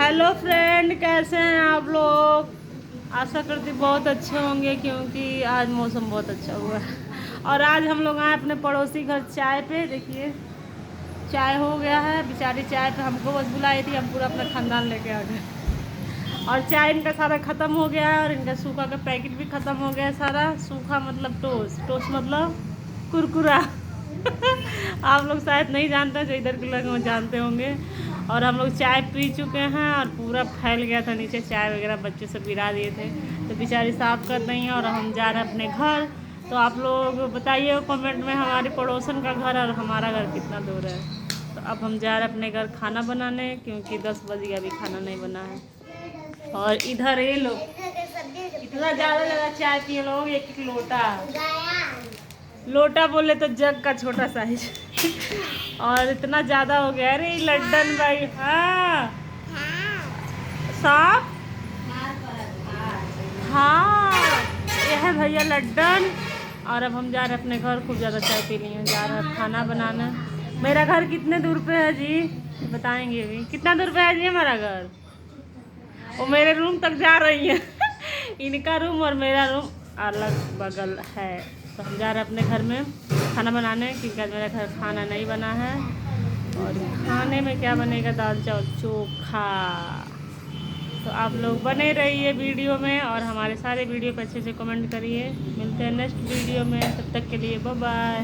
Hello friend, कैसे हैं आप लोग। आशा करती बहुत अच्छे होंगे क्योंकि आज मौसम बहुत अच्छा हुआ है। और आज हम लोग आए अपने पड़ोसी घर चाय पे। देखिए चाय हो गया है, बेचारी चाय पे हमको बस बुलाई थी, हम पूरा अपना खानदान लेके आ गए। और चाय इनका सारा ख़त्म हो गया है और इनका सूखा का पैकेट भी ख़त्म हो गया है सारा। सूखा मतलब टोस्ट, टोस्ट मतलब कुरकुरा। आप लोग शायद नहीं जानते, जो इधर के लोग जानते होंगे। और हम लोग चाय पी चुके हैं और पूरा फैल गया था नीचे, चाय वगैरह बच्चे सब गिरा दिए थे, तो बेचारी साफ़ कर रही हैं और हम जा रहे हैं अपने घर। तो आप लोग बताइए कमेंट में हमारे पड़ोसन का घर और हमारा घर कितना दूर है। तो अब हम जा रहे हैं अपने घर खाना बनाने, क्योंकि 10 बज गया, अभी खाना नहीं बना है। और इधर ये लोग इतना ज़्यादा ज़्यादा चाय पिए लोग, एक एक लोटा, लोटा बोले तो जग का छोटा साइज। और इतना ज़्यादा हो गया। अरे लड्डन भाई, हाँ साफ, हाँ ये है भैया लड्डन। और अब हम जा रहे हैं अपने घर, खूब ज़्यादा चाय पी लिए, जा रहे हैं खाना बनाना। मेरा घर कितने दूर पे है जी, बताएंगे अभी कितना दूर पे है जी हमारा घर। वो मेरे रूम तक जा रही है। इनका रूम और मेरा रूम अलग बगल है। तो हम जा रहे हैं अपने घर में खाना बनाने, क्योंकि आज मेरा घर खाना नहीं बना है। और खाने में क्या बनेगा, दाल चावल चोखा। तो आप लोग बने रहिए वीडियो में और हमारे सारे वीडियो पर अच्छे से कमेंट करिए। मिलते हैं नेक्स्ट वीडियो में, तब तक के लिए बाय बाय।